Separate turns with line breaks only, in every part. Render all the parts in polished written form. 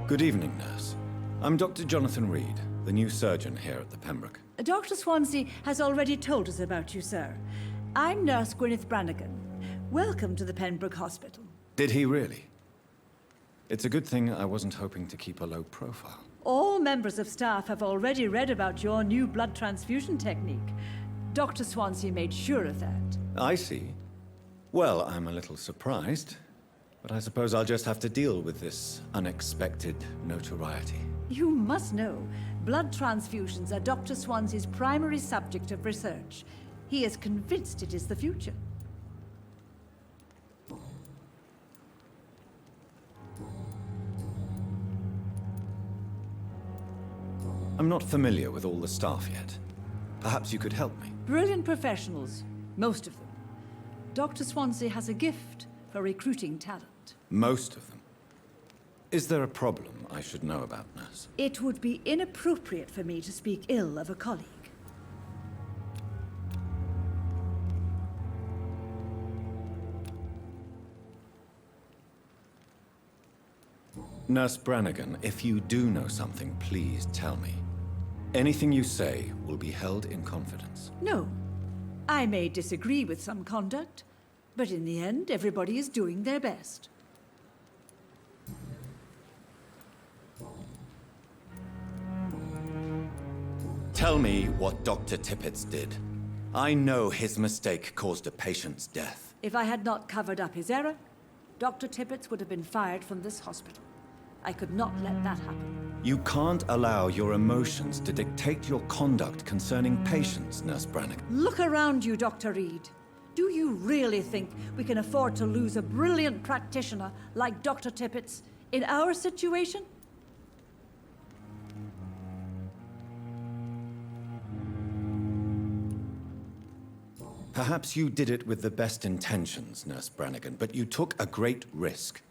Good evening, nurse. I'm Dr. Jonathan Reed, the new surgeon here at the Pembroke.
Dr. Swansea has already told us about you, sir. I'm Nurse Gwyneth Brannigan. Welcome to the Pembroke Hospital.
Did he really? It's a good thing I wasn't hoping to keep a low profile.
All members of staff have already read about your new blood transfusion technique. Dr. Swansea made sure of that.
I see. Well, I'm a little surprised, but I suppose I'll just have to deal with this unexpected notoriety.
You must know, blood transfusions are Dr. Swansea's primary subject of research. He is convinced it is the future.
I'm not familiar with all the staff yet. Perhaps you could help me.
Brilliant professionals, most of them. Dr. Swansea has a gift for recruiting talent.
Most of them. Is there a problem I should know about, nurse?
It would be inappropriate for me to speak ill of a colleague.
Nurse Brannigan, if you do know something, please tell me. Anything you say will be held in confidence.
No. I may disagree with some conduct, but in the end, everybody is doing their best.
Tell me what Dr. Tippett did. I know his mistake caused a patient's death.
If I had not covered up his error, Dr. Tippett would have been fired from this hospital. I could not let that happen.
You can't allow your emotions to dictate your conduct concerning patients, Nurse Brannigan.
Look around you, Dr. Reed. Do you really think we can afford to lose a brilliant practitioner like Dr. Tippett's in our situation?
Perhaps you did it with the best intentions, Nurse Brannigan, but you took a great risk.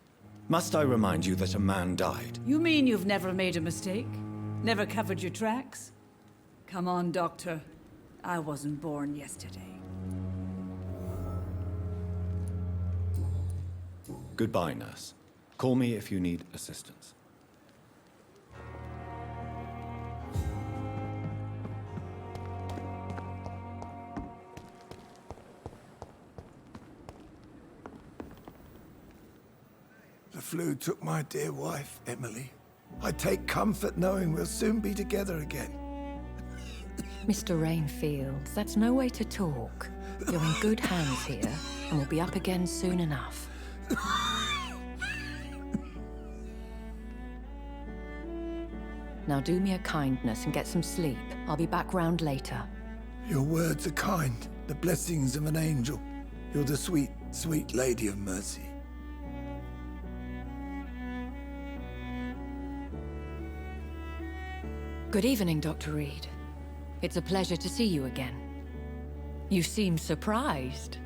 Must I remind you that a man died?
You mean you've never made a mistake? Never covered your tracks? Come on, Doctor. I wasn't born yesterday.
Goodbye, nurse. Call me if you need assistance.
The flu took my dear wife, Emily. I take comfort knowing we'll soon be together again.
Mr. Rainfield, that's no way to talk. You're in good hands here, and we'll be up again soon enough. Now do me a kindness and get some sleep. I'll be back round later.
Your words are kind, the blessings of an angel. You're the sweet, sweet Lady of Mercy.
Good evening, Dr. Reed. It's a pleasure to see you again. You seem surprised.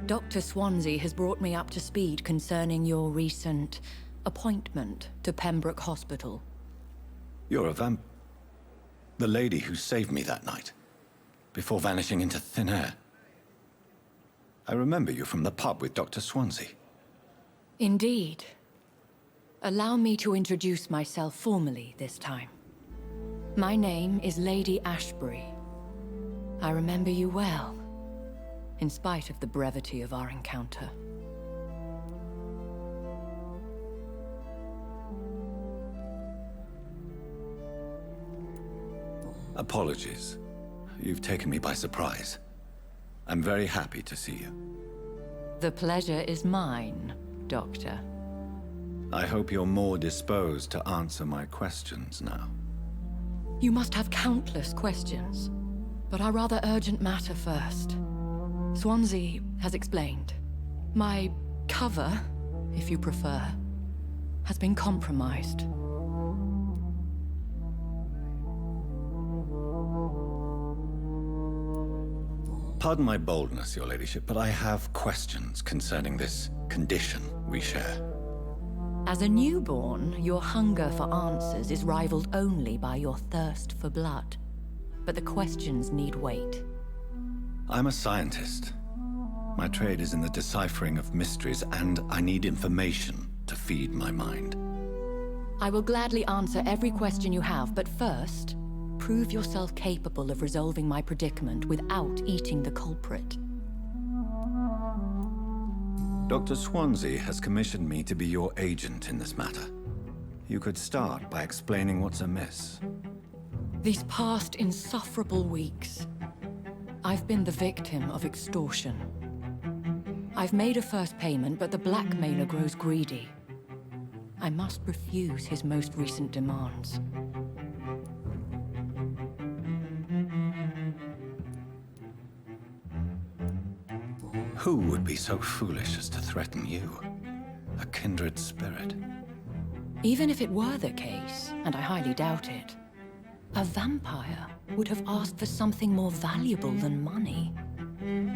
Dr. Swansea has brought me up to speed concerning your recent appointment to Pembroke Hospital.
You're a the lady who saved me that night, before vanishing into thin air. I remember you from the pub with Dr. Swansea.
Indeed. Allow me to introduce myself formally this time. My name is Lady Ashbury. I remember you well, in spite of the brevity of our encounter.
Apologies. You've taken me by surprise. I'm very happy to see you.
The pleasure is mine, Doctor.
I hope you're more disposed to answer my questions now.
You must have countless questions, but our rather urgent matter first. Swansea has explained. My cover, if you prefer, has been compromised.
Pardon my boldness, Your Ladyship, but I have questions concerning this condition we share.
As a newborn, your hunger for answers is rivaled only by your thirst for blood. But the questions need wait.
I'm a scientist. My trade is in the deciphering of mysteries, and I need information to feed my mind.
I will gladly answer every question you have, but first, prove yourself capable of resolving my predicament without eating the culprit.
Dr. Swansea has commissioned me to be your agent in this matter. You could start by explaining what's amiss.
These past insufferable weeks, I've been the victim of extortion. I've made a first payment, but the blackmailer grows greedy. I must refuse his most recent demands.
Who would be so foolish as to threaten you? A kindred spirit.
Even if it were the case, and I highly doubt it, a vampire would have asked for something more valuable than money.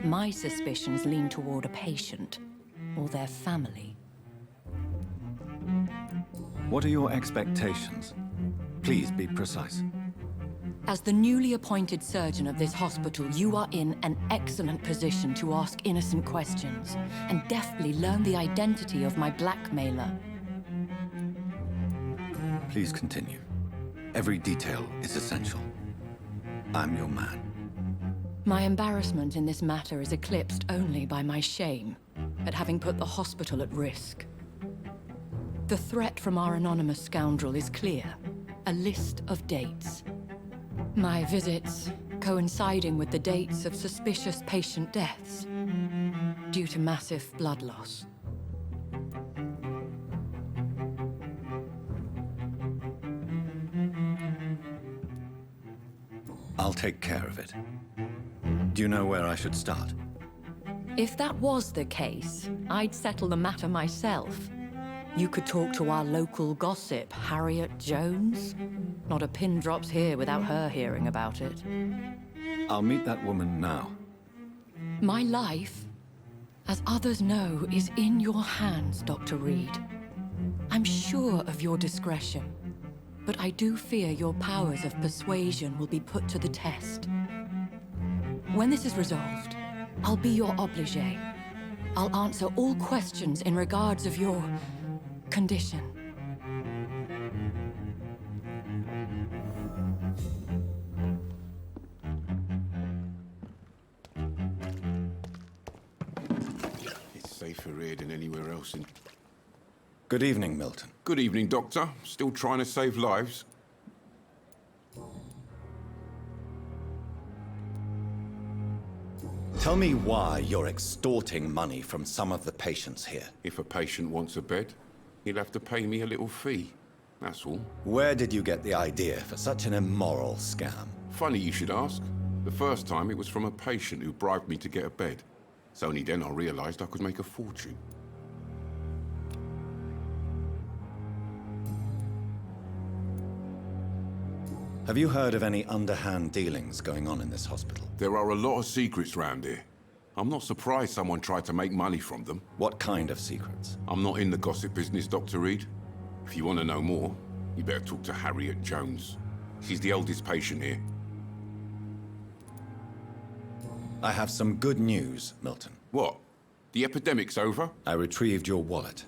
My suspicions lean toward a patient, or their family.
What are your expectations? Please be precise.
As the newly appointed surgeon of this hospital, you are in an excellent position to ask innocent questions and deftly learn the identity of my blackmailer.
Please continue. Every detail is essential. I'm your man.
My embarrassment in this matter is eclipsed only by my shame at having put the hospital at risk. The threat from our anonymous scoundrel is clear. A list of dates. My visits coinciding with the dates of suspicious patient deaths due to massive blood loss.
I'll take care of it. Do you know where I should start?
If that was the case, I'd settle the matter myself. You could talk to our local gossip, Harriet Jones. Not a pin drops here without her hearing about it.
I'll meet that woman now.
My life, as others know, is in your hands, Dr. Reed. I'm sure of your discretion, but I do fear your powers of persuasion will be put to the test. When this is resolved, I'll be your obligé. I'll answer all questions in regards of your condition.
It's safer here than anywhere else in...
Good evening, Milton.
Good evening, Doctor. Still trying to save lives?
Tell me why you're extorting money from some of the patients here.
If a patient wants a bed, he'll have to pay me a little fee. That's all.
Where did you get the idea for such an immoral scam?
Funny you should ask. The first time it was from a patient who bribed me to get a bed. It's only then I realized I could make a fortune.
Have you heard of any underhand dealings going on in this hospital?
There are a lot of secrets round here. I'm not surprised someone tried to make money from them.
What kind of secrets?
I'm not in the gossip business, Dr. Reed. If you want to know more, you better talk to Harriet Jones. She's the oldest patient here.
I have some good news, Milton.
What? The epidemic's over?
I retrieved your wallet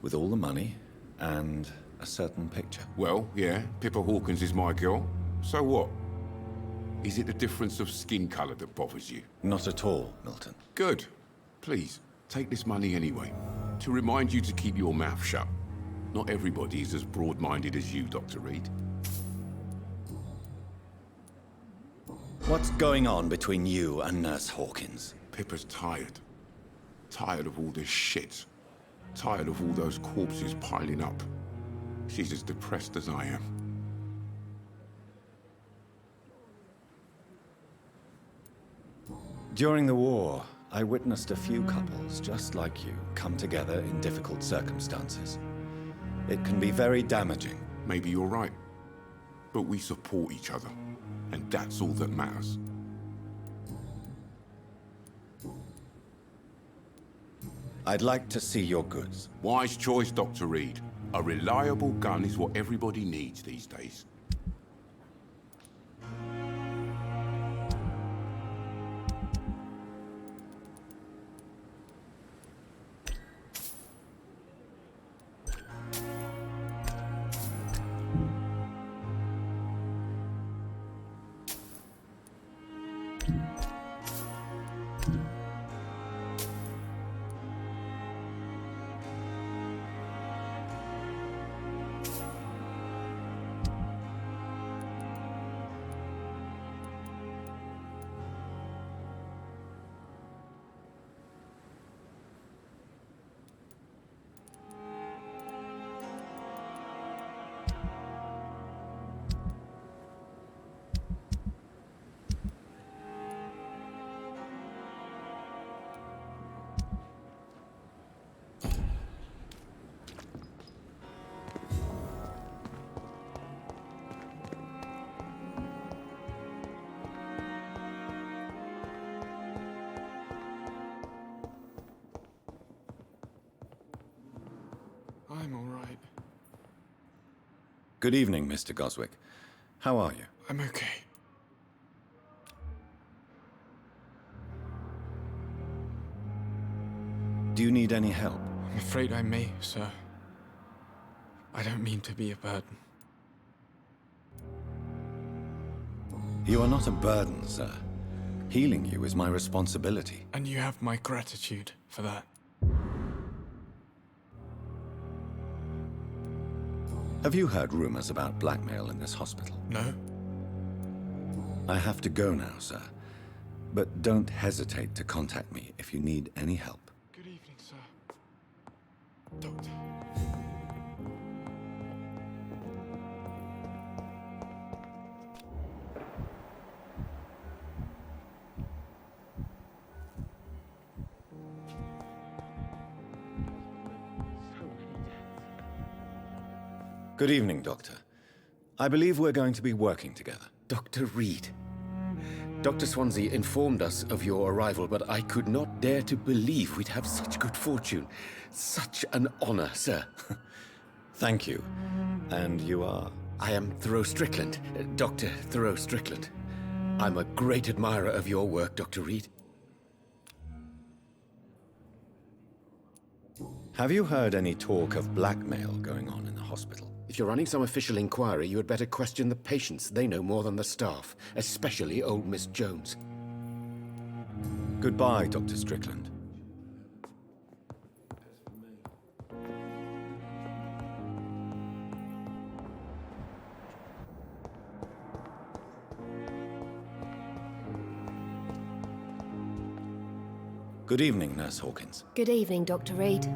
with all the money and a certain picture.
Well, yeah, Pippa Hawkins is my girl. So what? Is it the difference of skin color that bothers you?
Not at all, Milton.
Good. Please, take this money anyway. To remind you to keep your mouth shut. Not everybody is as broad-minded as you, Dr. Reed.
What's going on between you and Nurse Hawkins?
Pippa's tired. Tired of all this shit. Tired of all those corpses piling up. She's as depressed as I am.
During the war, I witnessed a few couples just like you come together in difficult circumstances. It can be very damaging.
Maybe you're right. But we support each other. And that's all that matters.
I'd like to see your goods.
Wise choice, Dr. Reed. A reliable gun is what everybody needs these days.
I'm all right.
Good evening, Mr. Goswick. How are you?
I'm okay.
Do you need any help?
I'm afraid I may, sir. I don't mean to be a burden.
You are not a burden, sir. Healing you is my responsibility.
And you have my gratitude for that.
Have you heard rumors about blackmail in this hospital?
No?
I have to go now, sir. But don't hesitate to contact me if you need any help.
Good evening, sir. Doctor.
Good evening, Doctor. I believe we're going to be working together.
Dr. Reed. Dr. Swansea informed us of your arrival, but I could not dare to believe we'd have such good fortune. Such an honor, sir.
Thank you. And you are?
I am Thoreau Strickland, Dr. Thoreau Strickland. I'm a great admirer of your work, Dr. Reed.
Have you heard any talk of blackmail going on in the hospital?
If you're running some official inquiry, you had better question the patients. They know more than the staff, especially old Miss Jones.
Goodbye, Dr. Strickland. Good evening, Nurse Hawkins.
Good evening, Dr. Reed.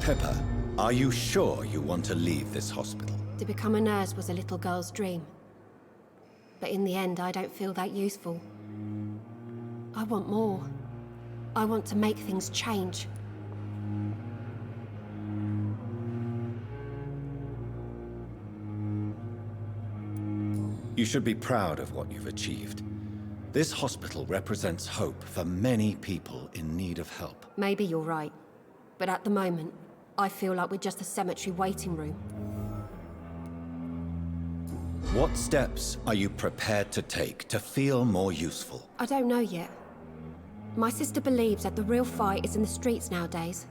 Pepper, are you sure you want to leave this hospital?
To become a nurse was a little girl's dream. But in the end, I don't feel that useful. I want more. I want to make things change.
You should be proud of what you've achieved. This hospital represents hope for many people in need of help.
Maybe you're right. But at the moment, I feel like we're just a cemetery waiting room.
What steps are you prepared to take to feel more useful?
I don't know yet. My sister believes that the real fight is in the streets nowadays.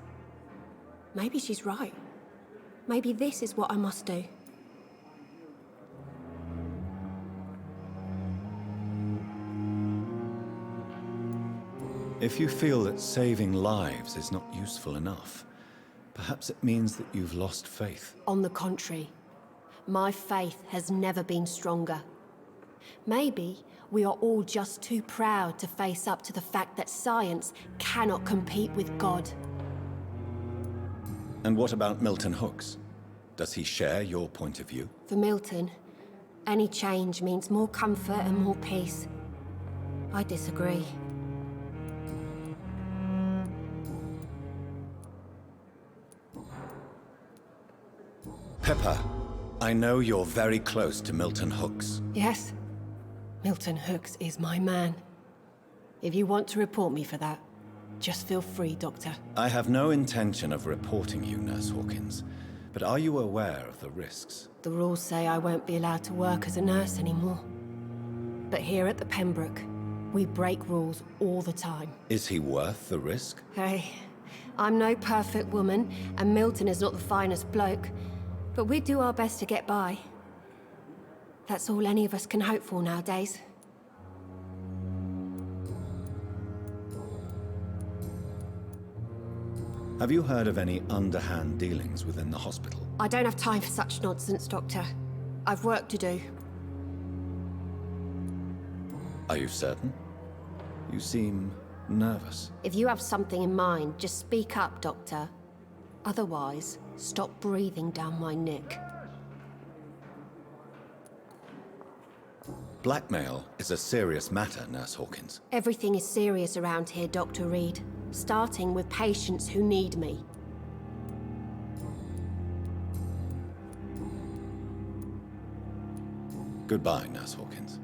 Maybe she's right. Maybe this is what I must do.
If you feel that saving lives is not useful enough, perhaps it means that you've lost faith.
On the contrary, my faith has never been stronger. Maybe we are all just too proud to face up to the fact that science cannot compete with God.
And what about Milton Hooks? Does he share your point of view?
For Milton, any change means more comfort and more peace. I disagree.
Pepper, I know you're very close to Milton Hooks.
Yes, Milton Hooks is my man. If you want to report me for that, just feel free, Doctor.
I have no intention of reporting you, Nurse Hawkins, but are you aware of the risks?
The rules say I won't be allowed to work as a nurse anymore. But here at the Pembroke, we break rules all the time.
Is he worth the risk?
Hey, I'm no perfect woman, and Milton is not the finest bloke. But we do our best to get by. That's all any of us can hope for nowadays.
Have you heard of any underhand dealings within the hospital?
I don't have time for such nonsense, Doctor. I've work to do.
Are you certain? You seem nervous.
If you have something in mind, just speak up, Doctor. Otherwise, stop breathing down my neck.
Blackmail is a serious matter, Nurse Hawkins.
Everything is serious around here, Dr. Reed. Starting with patients who need me.
Goodbye, Nurse Hawkins.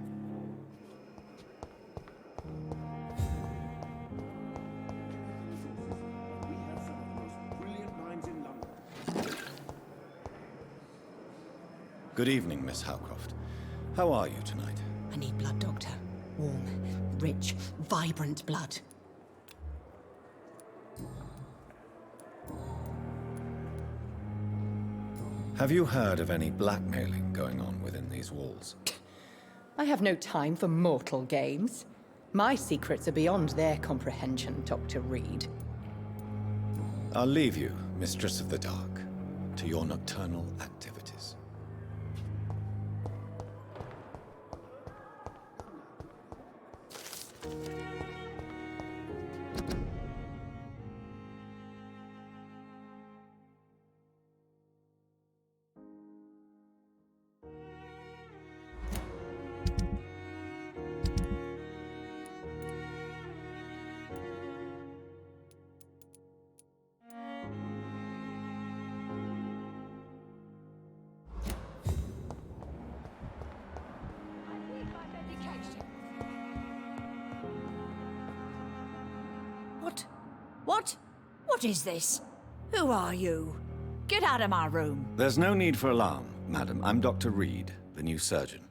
Good evening, Miss Howcroft. How are you tonight?
I need blood, Doctor. Warm, rich, vibrant blood.
Have you heard of any blackmailing going on within these walls?
I have no time for mortal games. My secrets are beyond their comprehension, Dr. Reed.
I'll leave you, Mistress of the Dark, to your nocturnal activities.
What is this? Who are you? Get out of my room.
There's no need for alarm, madam. I'm Dr. Reed, the new surgeon.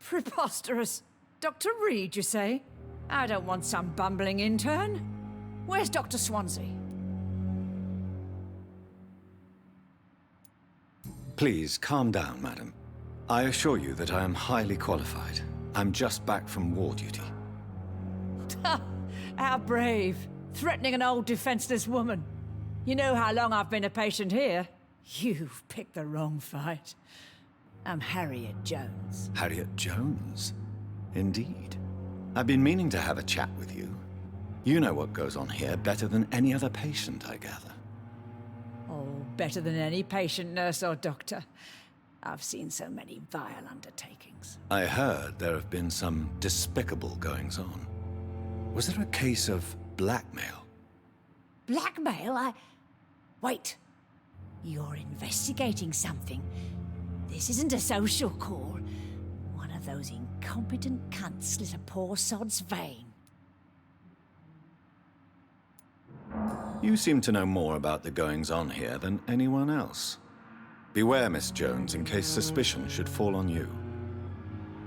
Preposterous. Dr. Reed, you say? I don't want some bumbling intern. Where's Dr. Swansea?
Please, calm down, madam. I assure you that I am highly qualified. I'm just back from war duty.
How brave. Threatening an old defenseless woman. You know how long I've been a patient here? You've picked the wrong fight. I'm Harriet Jones.
Harriet Jones? Indeed. I've been meaning to have a chat with you. You know what goes on here better than any other patient, I gather.
Oh, better than any patient, nurse or doctor. I've seen so many vile undertakings.
I heard there have been some despicable goings-on. Was there a case of blackmail?
Blackmail? Wait. You're investigating something. This isn't a social call. One of those incompetent cunts slit a poor sod's vein.
You seem to know more about the goings-on here than anyone else. Beware, Miss Jones, in case suspicion should fall on you.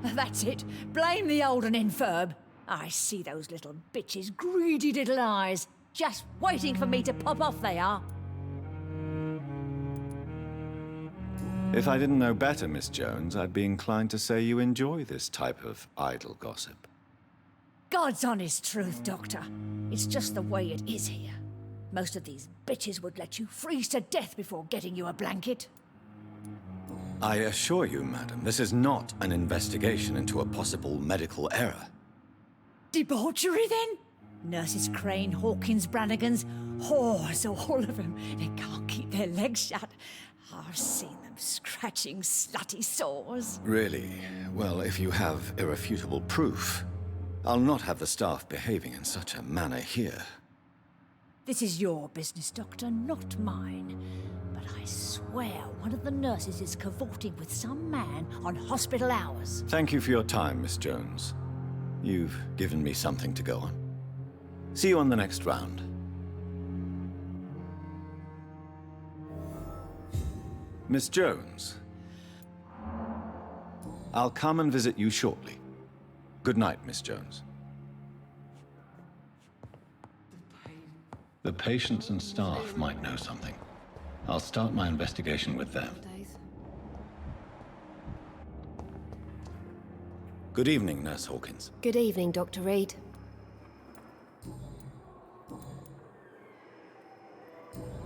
That's it. Blame the old and infirm. I see those little bitches' greedy little eyes. Just waiting for me to pop off they are.
If I didn't know better, Miss Jones, I'd be inclined to say you enjoy this type of idle gossip.
God's honest truth, Doctor. It's just the way it is here. Most of these bitches would let you freeze to death before getting you a blanket.
I assure you, madam, this is not an investigation into a possible medical error.
Debauchery, then? Nurses Crane, Hawkins, Brannigans, whores, all of them. They can't keep their legs shut. I've seen them scratching slutty sores.
Really? Well, if you have irrefutable proof, I'll not have the staff behaving in such a manner here.
This is your business, Doctor, not mine. But I swear one of the nurses is cavorting with some man on hospital hours.
Thank you for your time, Miss Jones. You've given me something to go on. See you on the next round. Miss Jones, I'll come and visit you shortly. Good night, Miss Jones. The patients and staff might know something. I'll start my investigation with them. Good evening, Nurse Hawkins.
Good evening, Dr. Reed.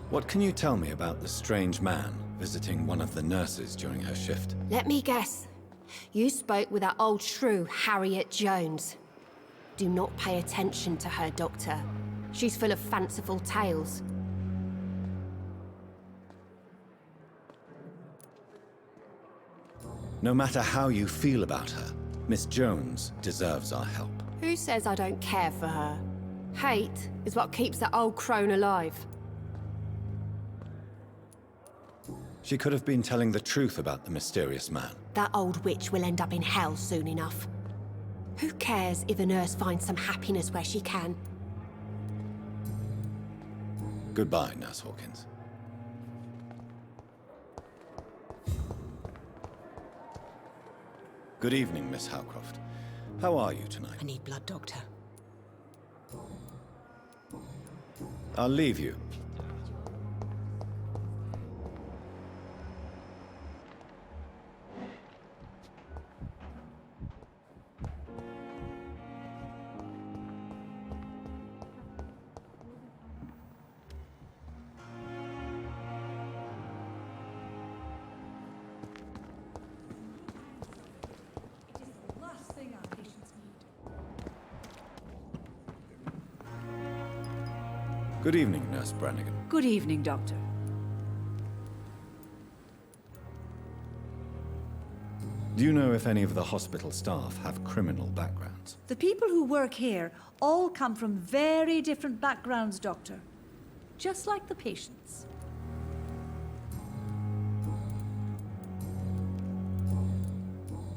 What can you tell me about the strange man visiting one of the nurses during her shift?
Let me guess. You spoke with that old shrew, Harriet Jones. Do not pay attention to her, Doctor. She's full of fanciful tales.
No matter how you feel about her, Miss Jones deserves our help.
Who says I don't care for her? Hate is what keeps that old crone alive.
She could have been telling the truth about the mysterious man.
That old witch will end up in hell soon enough. Who cares if a nurse finds some happiness where she can?
Goodbye, Nurse Hawkins. Good evening, Miss Howcroft. How are you tonight?
I need blood, Doctor.
I'll leave you. Good evening, Nurse Brannigan.
Good evening, Doctor.
Do you know if any of the hospital staff have criminal backgrounds?
The people who work here all come from very different backgrounds, Doctor. Just like the patients.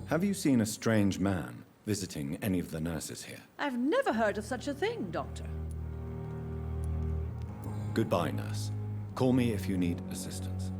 Have you seen a strange man visiting any of the nurses here?
I've never heard of such a thing, Doctor.
Goodbye, nurse. Call me if you need assistance.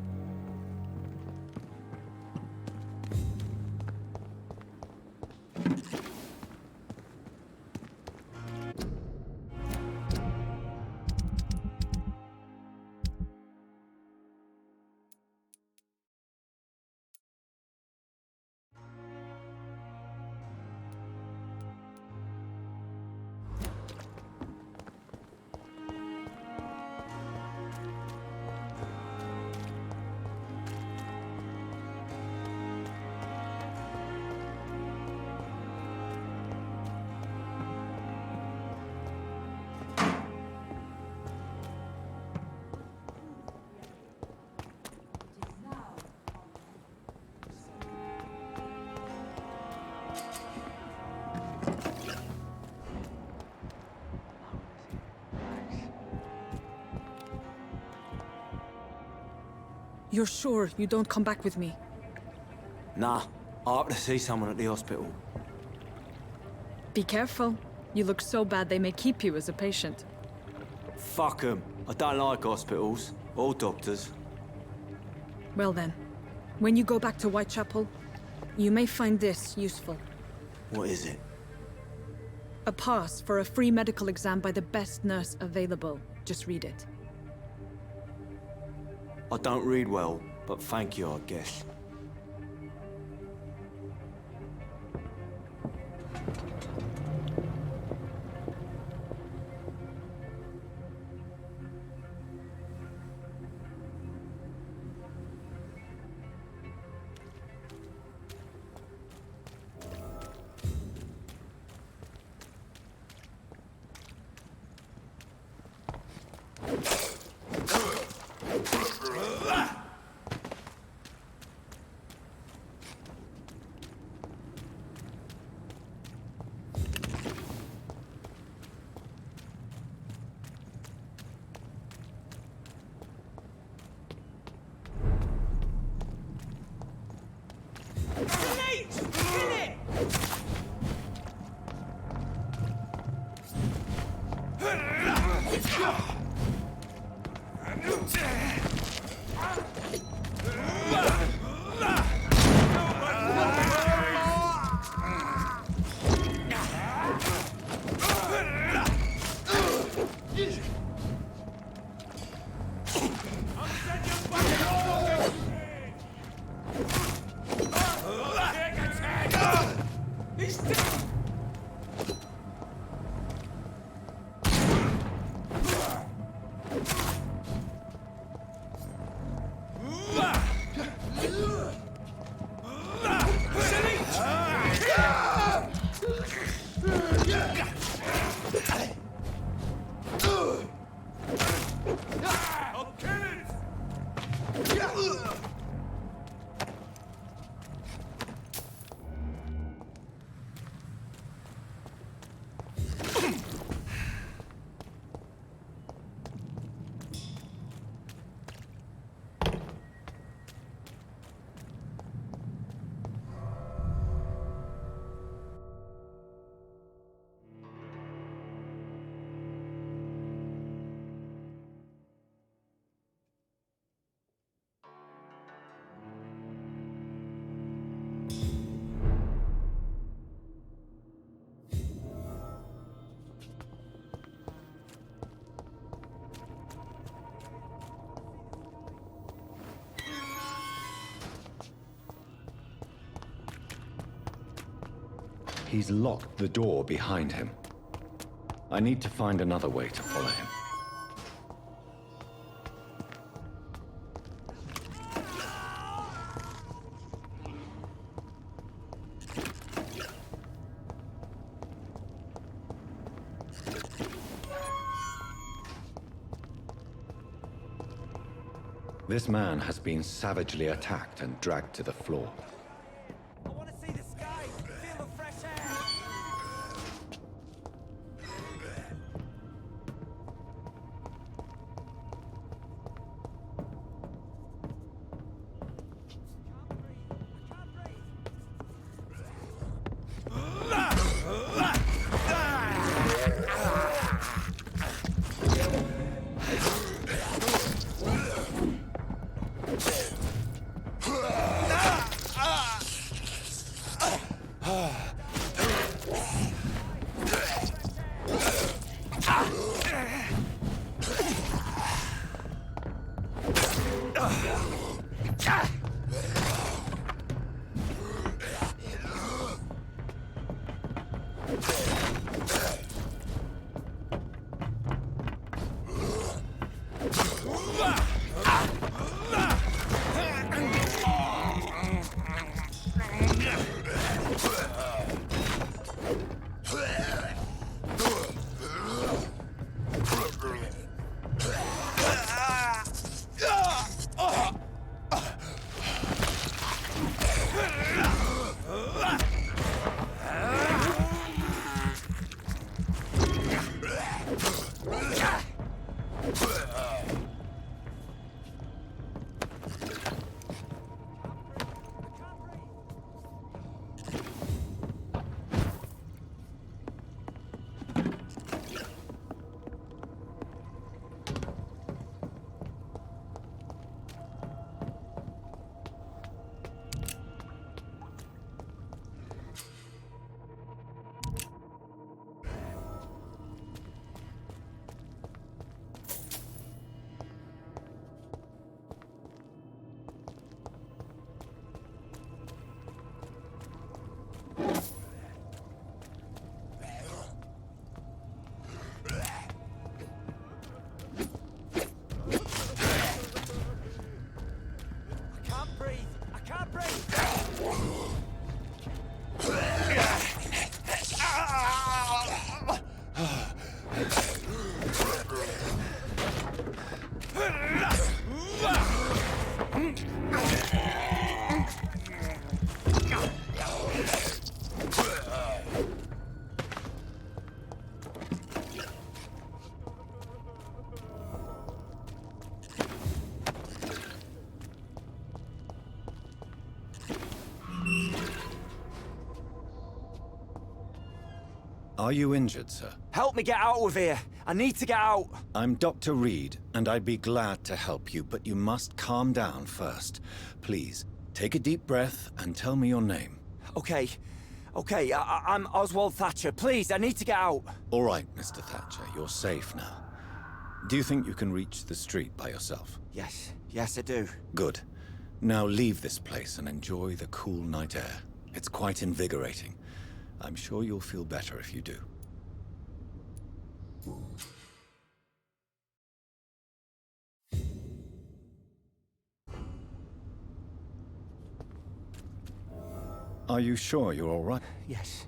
You're sure you don't come back with me?
Nah, I have to see someone at the hospital.
Be careful. You look so bad they may keep you as a patient.
Fuck 'em. I don't like hospitals. Or doctors.
Well then, when you go back to Whitechapel, you may find this useful.
What is it?
A pass for a free medical exam by the best nurse available. Just read it.
I don't read well, but thank you, I guess.
he's locked the door behind him. I need to find another way to follow him. This man has been savagely attacked and dragged to the floor.
I want to see the sky, feel the fresh air.
Are you injured, sir?
Help me get out of here. I need to get out.
I'm Dr. Reed, and I'd be glad to help you, but you must calm down first. Please, take a deep breath and tell me your name.
Okay. I'm Oswald Thatcher. Please, I need to get out.
All right, Mr. Thatcher, you're safe now. Do you think you can reach the street by yourself?
Yes, I do.
Good. Now leave this place and enjoy the cool night air. It's quite invigorating. I'm sure you'll feel better if you do. Are you sure you're all right?
Yes.